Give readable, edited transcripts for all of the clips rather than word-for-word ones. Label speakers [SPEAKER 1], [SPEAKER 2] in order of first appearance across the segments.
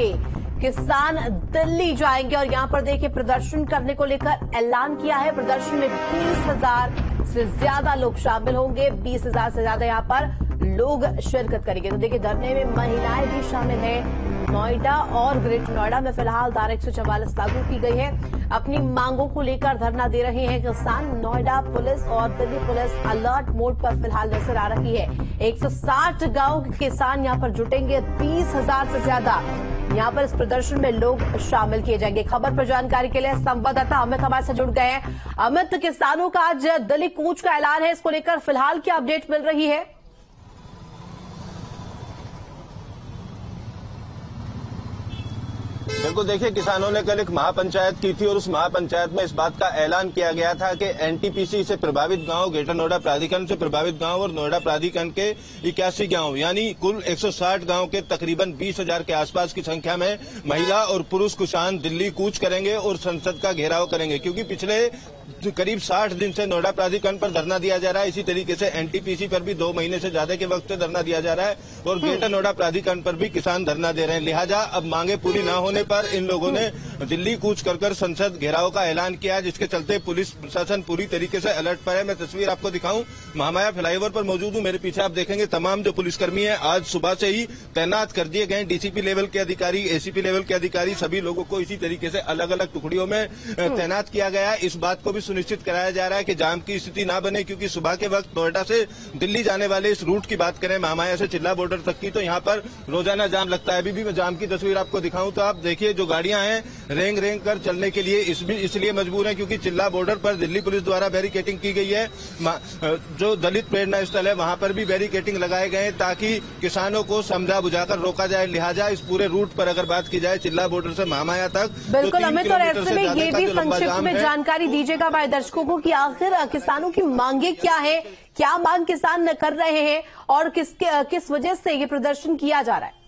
[SPEAKER 1] जाएंगे। किसान दिल्ली जाएंगे और यहां पर देखिए प्रदर्शन करने को लेकर ऐलान किया है। प्रदर्शन में 20,000 से ज्यादा लोग शामिल होंगे। 20,000 से ज्यादा यहां पर लोग शिरकत करेंगे। तो देखिए धरने में महिलाएं भी शामिल हैं। नोएडा और ग्रेटर नोएडा में फिलहाल धारा 144 लागू की गई है। अपनी मांगों को लेकर धरना दे रहे हैं किसान। नोएडा पुलिस और दिल्ली पुलिस अलर्ट मोड पर फिलहाल नजर आ रही है। 160 गांव के किसान यहां पर जुटेंगे। 20,000 से ज्यादा यहां पर इस प्रदर्शन में लोग शामिल किए जाएंगे। खबर पर जानकारी के लिए संवाददाता अमित हमारे से जुड़ गए हैं। अमित, किसानों का आज दिल्ली कूच का ऐलान है, इसको लेकर फिलहाल क्या अपडेट मिल रही है?
[SPEAKER 2] बिल्कुल, देखिए किसानों ने कल एक महापंचायत की थी और उस महापंचायत में इस बात का ऐलान किया गया था कि एनटीपीसी से प्रभावित गांव, ग्रेटर नोएडा प्राधिकरण से प्रभावित गांव और नोएडा प्राधिकरण के 81 गांव यानी कुल 160 गांव के तकरीबन 20,000 के आसपास की संख्या में महिला और पुरुष किसान दिल्ली कूच करेंगे और संसद का घेराव करेंगे। क्योंकि पिछले करीब 60 दिन से नोएडा प्राधिकरण पर धरना दिया जा रहा है। इसी तरीके से एनटीपीसी पर भी 2 महीने से ज्यादा के वक्त से धरना दिया जा रहा है और ग्रेटर नोएडा प्राधिकरण पर भी किसान धरना दे रहे हैं। लिहाजा अब मांगे पूरी न होने पर इन लोगों ने दिल्ली कूच कर संसद घेराव का ऐलान किया, जिसके चलते पुलिस प्रशासन पूरी तरीके से अलर्ट पर है। मैं तस्वीर आपको दिखाऊं, महामाया फ्लाईओवर पर मौजूद हूं। मेरे पीछे आप देखेंगे तमाम जो पुलिसकर्मी है आज सुबह से ही तैनात कर दिए गए। डीसीपी लेवल के अधिकारी, एसीपी लेवल के अधिकारी, सभी लोगों को इसी तरीके से अलग अलग टुकड़ियों में तैनात किया गया है। इस बात को भी सुनिश्चित कराया जा रहा है कि जाम की स्थिति ना बने, क्योंकि सुबह के वक्त नोएडा से दिल्ली जाने वाले इस रूट की बात करें महामाया से चिल्ला बॉर्डर तक की, तो यहाँ पर रोजाना जाम लगता है। अभी भी मैं जाम की तस्वीर आपको दिखाऊं तो आप देखिए जो गाड़ियां हैं रेंग रेंग कर चलने के लिए इसलिए मजबूर है क्योंकि चिल्ला बॉर्डर पर दिल्ली पुलिस द्वारा बैरिकेटिंग की गई है। जो दलित प्रेरणा स्थल है वहां पर भी बैरिकेटिंग लगाए गए हैं ताकि किसानों को समझा बुझाकर रोका जाए। लिहाजा इस पूरे रूट पर अगर बात की जाए चिल्ला बॉर्डर से महामाया तक,
[SPEAKER 1] बिल्कुल अमित, और ऐसे में ये भी संक्षिप्त में जानकारी दीजिएगा हमारे दर्शकों को कि आखिर किसानों की मांगे क्या है, क्या मांग किसान कर रहे हैं और किस वजह से ये प्रदर्शन किया जा रहा है?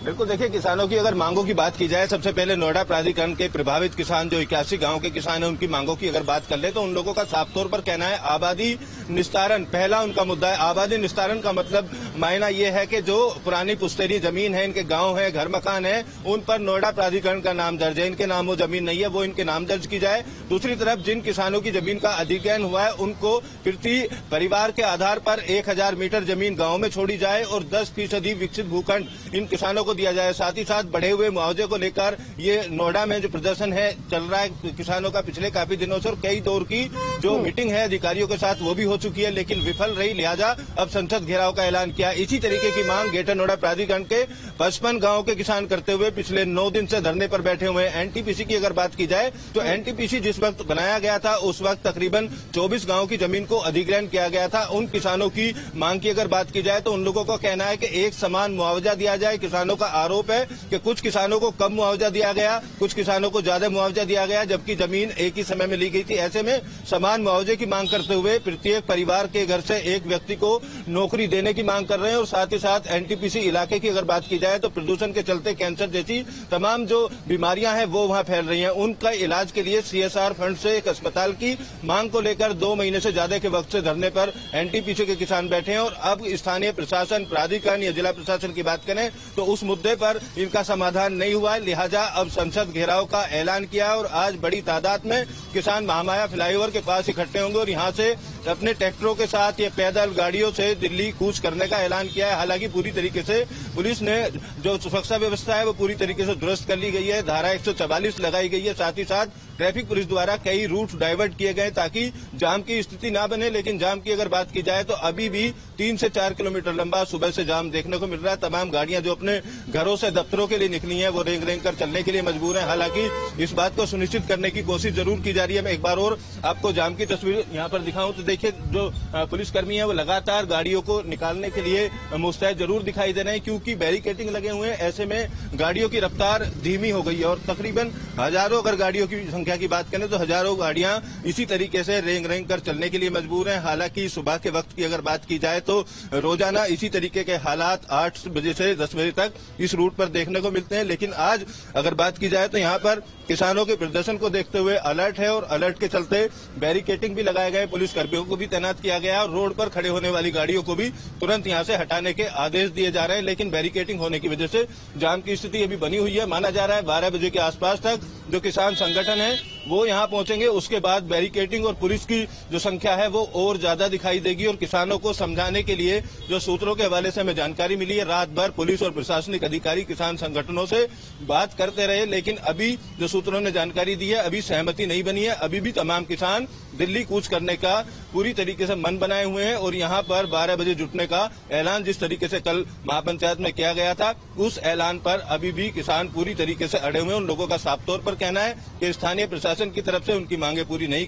[SPEAKER 2] बिल्कुल, देखिए किसानों की अगर मांगों की बात की जाए, सबसे पहले नोएडा प्राधिकरण के प्रभावित किसान जो 81 गांव के किसान हैं उनकी मांगों की अगर बात कर ले तो उन लोगों का साफ तौर पर कहना है आबादी निस्तारण पहला उनका मुद्दा है। आबादी निस्तारण का मतलब मायना यह है कि जो पुरानी पुश्तैनी जमीन है, इनके गांव है, घर मकान है, उन पर नोएडा प्राधिकरण का नाम दर्ज है। इनके नाम वो जमीन नहीं है, वो इनके नाम दर्ज की जाए। दूसरी तरफ जिन किसानों की जमीन का अधिग्रहण हुआ है उनको प्रति परिवार के आधार पर 1,000 मीटर जमीन गाँव में छोड़ी जाए और 10% विकसित भूखंड इन किसानों दिया जाए। साथ ही साथ बढ़े हुए मुआवजे को लेकर ये नोएडा में जो प्रदर्शन है चल रहा है किसानों का पिछले काफी दिनों से, और कई दौर की जो मीटिंग है अधिकारियों के साथ वो भी हो चुकी है लेकिन विफल रही। लिहाजा अब संसद घेराव का ऐलान किया। इसी तरीके की मांग ग्रेटर नोएडा प्राधिकरण के 55 गांव के किसान करते हुए पिछले 9 दिन से धरने पर बैठे हुए हैं। एनटीपीसी की अगर बात की जाए तो एनटीपीसी जिस वक्त बनाया गया था उस वक्त तकरीबन 24 गांव की जमीन को अधिग्रहण किया गया था। उन किसानों की मांग की अगर बात की जाए तो उन लोगों का कहना है कि एक समान मुआवजा दिया जाए। किसानों का आरोप है कि कुछ किसानों को कम मुआवजा दिया गया, कुछ किसानों को ज्यादा मुआवजा दिया गया, जबकि जमीन एक ही समय में ली गई थी। ऐसे में समान मुआवजे की मांग करते हुए प्रत्येक परिवार के घर से एक व्यक्ति को नौकरी देने की मांग कर रहे हैं। और साथ ही साथ एनटीपीसी इलाके की अगर बात की जाए तो प्रदूषण के चलते कैंसर जैसी तमाम जो बीमारियां हैं वो वहां फैल रही हैं। उनका इलाज के लिए सीएसआर फंड से एक अस्पताल की मांग को लेकर 2 महीने से ज्यादा के वक्त से धरने पर एनटीपीसी के किसान बैठे हैं। और अब स्थानीय प्रशासन, प्राधिकरण या जिला प्रशासन की बात करें तो उस मुद्दे पर इनका समाधान नहीं हुआ है। लिहाजा अब संसद घेराव का ऐलान किया और आज बड़ी तादाद में किसान महामाया फ्लाईओवर के पास इकट्ठे होंगे और यहां से अपने ट्रैक्टरों के साथ या पैदल गाड़ियों से दिल्ली कूच करने का ऐलान किया है। हालांकि पूरी तरीके से पुलिस ने जो सुरक्षा व्यवस्था है वो पूरी तरीके से दुरुस्त कर ली गई है। धारा 144 लगाई गई है। साथ ही साथ ट्रैफिक पुलिस द्वारा कई रूट डाइवर्ट किए गए ताकि जाम की स्थिति ना बने। लेकिन जाम की अगर बात की जाए तो अभी भी 3 से 4 किलोमीटर लंबा सुबह से जाम देखने को मिल रहा है। तमाम गाड़ियां जो अपने घरों से दफ्तरों के लिए निकली हैं वो रेंग रेंग कर चलने के लिए मजबूर हैं। हालांकि इस बात को सुनिश्चित करने की कोशिश जरूर की जा रही है। मैं एक बार और आपको जाम की तस्वीर यहाँ पर दिखाऊं तो देखिए जो पुलिसकर्मी है वो लगातार गाड़ियों को निकालने के लिए मुस्तैद जरूर दिखाई दे रहे हैं क्योंकि बैरिकेटिंग लगे हुए हैं। ऐसे में गाड़ियों की रफ्तार धीमी हो गई है और तकरीबन हजारों अगर गाड़ियों की संख्या की बात करें तो हजारों गाड़ियां इसी तरीके से रेंग रेंग कर चलने के लिए मजबूर हैं। हालांकि सुबह के वक्त की अगर बात की जाए तो रोजाना इसी तरीके के हालात 8 बजे से 10 बजे तक इस रूट पर देखने को मिलते हैं। लेकिन आज अगर बात की जाए तो यहाँ पर किसानों के प्रदर्शन को देखते हुए अलर्ट है और अलर्ट के चलते बैरिकेटिंग भी लगाए गए पुलिसकर्मियों कर्मचारियों को भी तैनात किया गया है और रोड पर खड़े होने वाली गाड़ियों को भी तुरंत यहां से हटाने के आदेश दिए जा रहे हैं। लेकिन बैरिकेडिंग होने की वजह से जाम की स्थिति अभी बनी हुई है। माना जा रहा है 12 बजे के आसपास तक जो किसान संगठन है वो यहां पहुंचेंगे। उसके बाद बैरिकेडिंग और पुलिस की जो संख्या है वो और ज्यादा दिखाई देगी। और किसानों को समझाने के लिए जो सूत्रों के हवाले से हमें जानकारी मिली है, रात भर पुलिस और प्रशासनिक अधिकारी किसान संगठनों से बात करते रहे, लेकिन अभी जो सूत्रों ने जानकारी दी है अभी सहमति नहीं बनी है। अभी भी तमाम किसान दिल्ली कूच करने का पूरी तरीके से मन बनाए हुए हैं और यहां पर 12 बजे जुटने का ऐलान जिस तरीके से कल महापंचायत में किया गया था उस ऐलान पर अभी भी किसान पूरी तरीके से अड़े हुए हैं। उन लोगों का साफ तौर पर कहना है कि स्थानीय प्रशासन की तरफ से उनकी मांगे पूरी नहीं